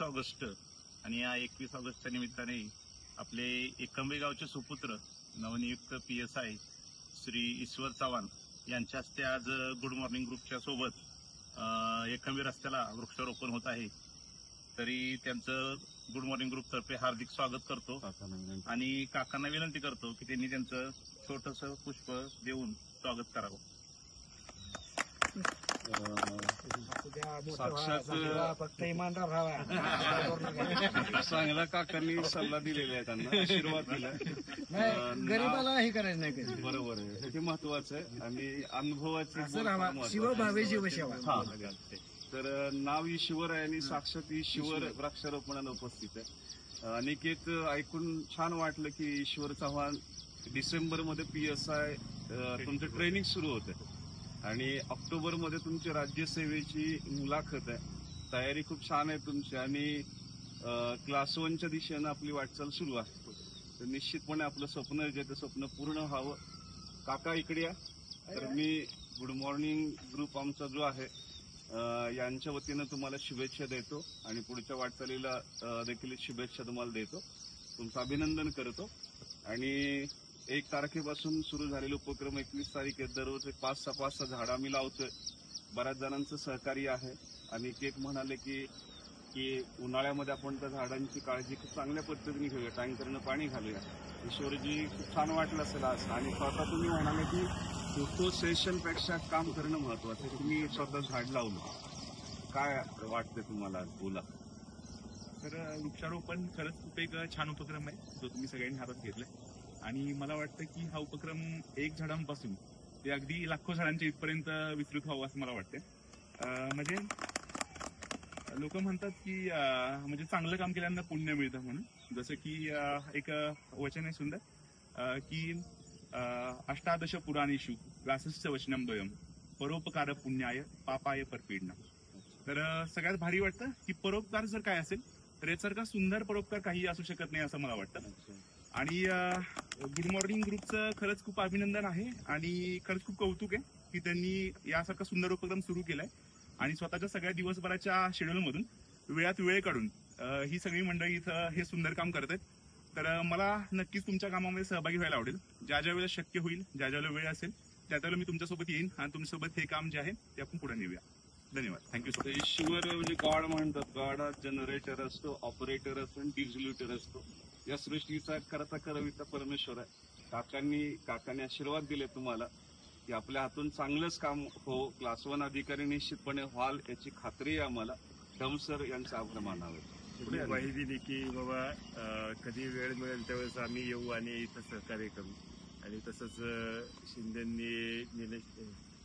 August आणि या 21 ऑगस्टच्या निमित्ताने आपले एकंबे गावचे सुपुत्र नवनियुक्त PSI श्री ईश्वर चव्हाण यांच्या हस्ते आज गुड मॉर्निंग ग्रुपच्या सोबत एकंबे रस्त्याला वृक्षारोपण होत आहे। तरी त्यांचं गुड मॉर्निंग ग्रुप तर्फे हार्दिक स्वागत करतो आणि काकांना विनंती करतो की त्यांनी त्यांचं छोटंसं पुष्प देऊन स्वागत करावं। फक्त इमानदार राहावा चांगला काकांनी सल्ला दिलेला आहे, त्यांना आशीर्वाद दिला। गरीबाला हे करायचं नाही कधी, बरोबर आहे, हे महत्वाचं आहे आणि अनुभवाचं शिवभावे शिवसेवा। तर नाव ईश्वर आहे आणि साक्षात ईश्वर वृक्षारोपणाला उपस्थित आहे। अनिकेत ऐकून छान वाटलं की ईश्वर चव्हाण डिसेंबर मध्ये PSI तुमचं ट्रेनिंग सुरू होतं आणि ऑक्टोबर मध्ये तुमची राज्यसेवेची मुलाखत आहे। तयारी खूप छान आहे तुमची आणि क्लास 1च्या दिशेनं आपली वाटचाल सुरू आहे। तर निश्चितपणे आपलं स्वप्न जे ते स्वप्न पूर्ण व्हावं। काका इकडे या। तर मी गुड मॉर्निंग ग्रुप आमचा जो आहे यांच्या वतीनं तुम्हाला शुभेच्छा देतो आणि पुढच्या वाटचालीला देखील शुभेच्छा तुम्हाला देतो, तुमचं अभिनंदन करतो। आणि 1 तारखेपासून सुरू झालेला उपक्रम 21 तारीख आहे। दररोज 5-6 झाडं आम्ही लावतोय। बऱ्याच जणांचं सहकार्य आहे आणि एक म्हणाले की उन्हाळ्यामध्ये आपण त्या झाडांची काळजी खूप चांगल्या पद्धतीने घेऊया, टँकरनं पाणी घालूया। ईश्वरजी खूप छान वाटलं असेल असं आणि स्वतः तुम्ही म्हणाले की फोटो सेशन पेक्षा काम करणं महत्वाचं आहे। तुम्ही स्वतः झाड लावलं, काय वाटतं तुम्हाला? बोला। तर वृक्षारोपण खरंच खूप एक छान उपक्रम आहे जो तुम्ही सगळ्यांनी हातात घेतलाय आणि मला वाटतं की हा उपक्रम 1 झाडांपासून ते अगदी लाखो झाडांच्या इथपर्यंत विस्तृत व्हावं असं मला वाटतं। म्हणजे लोक म्हणतात की म्हणजे चांगलं काम केल्यानं पुण्य मिळतं म्हणून, जसं की एक वचन आहे सुंदर की अष्टादश पुराणेषु व्यासस्य वचनम द्वयम परोपकार पुण्याय पापाय परपीडनम। तर सगळ्यात भारी वाटतं की परोपकार जर काय असेल तर यासारखा सुंदर परोपकार काही असू शकत नाही असं मला वाटतं। आणि गुड मॉर्निंग ग्रुपचं खरंच खूप अभिनंदन आहे आणि खरंच खूप कौतुक आहे की त्यांनी यासारखा सुंदर उपक्रम सुरू केलाय आणि स्वतःच्या सगळ्या दिवसभराच्या शेड्यूलमधून वेळात वेळ काढून ही सगळी मंडळी इथं हे सुंदर काम करत आहेत। तर मला नक्कीच तुमच्या कामामध्ये सहभागी व्हायला आवडेल। ज्या ज्या वेळेला शक्य होईल, ज्या ज्या वेळ असेल त्या त्यावेळेला मी तुमच्यासोबत येईन आणि तुमच्यासोबत हे काम जे आहे ते आपण पुढे नेऊया। धन्यवाद, थँक्यू सो मच। ईश्वर म्हणजे गॉड म्हणतात, गॉड हा जनरेटर असतो, ऑपरेटर असतो आणि डिस्ट्रीब्युटर असतो। या सृष्टीचा करता करविता परमेश्वर आहे। काकांनी आशीर्वाद दिले तुम्हाला की आपल्या हातून चांगलंच काम हो। क्लास 1 अधिकारी निश्चितपणे व्हाल याची खात्री आहे आम्हाला। डमसर यांचा आभार मानावे। ग्वाही दिली की बाबा कधी वेळ मिळेल त्यावेळेस आम्ही येऊ आणि इथं सहकार्य करू आणि तसंच निलेश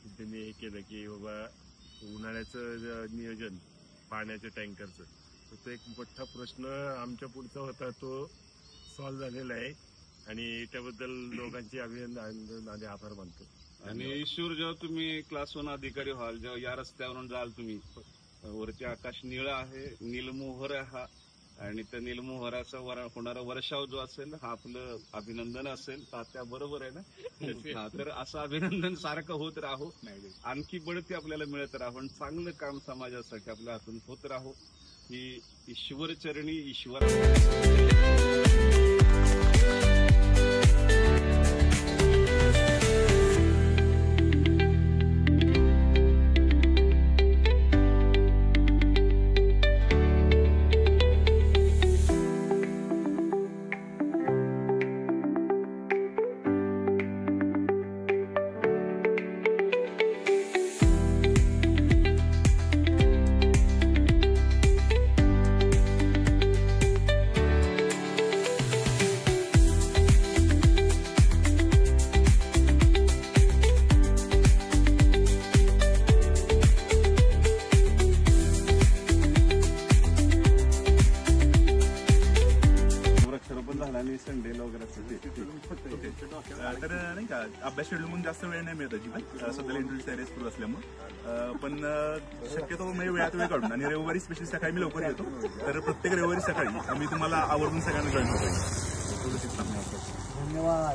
शिंदेंनी हे केलं की बाबा उन्हाळ्याचं नियोजन पाण्याच्या टँकरचं, तर तो एक मोठा प्रश्न आमच्या पुढचा होता, तो सॉल्व्ह झालेला आहे आणि त्याबद्दल लोकांचे अभिनंदन आणि आभार मानतो। आणि ईश्वर जेव्हा तुम्ही क्लास 1 अधिकारी व्हाल, जेव्हा या रस्त्यावरून जाल तुम्ही, वरती आकाश निळं आहे, नीलमोहर आहे हा आणि त्या नीलमोहराचा होणारा वर्षाव जो असेल हा आपलं अभिनंदन असेल। तात्या बरोबर आहे ना? तर असं अभिनंदन सारखं होत राहो, आणखी बढती आपल्याला मिळत राहो आणि चांगलं काम समाजासाठी आपल्या हातून होत राहो ही ईश्वर चरणी ईश्वर। तर नाही का अभ्यास शेड्यूल म्हणून जास्त वेळ नाही मिळत अजिबात सध्याला इंटरव्ह्यू तयारी सुरू असल्यामुळे, पण शक्यतो म्हणजे वेळात वेळ काढून आणि रविवारी स्पेशली सकाळी मी लवकर येतो, तर प्रत्येक रविवारी सकाळी आम्ही तुम्हाला आवर्जून सगळ्यांना जॉईन होतो। धन्यवाद।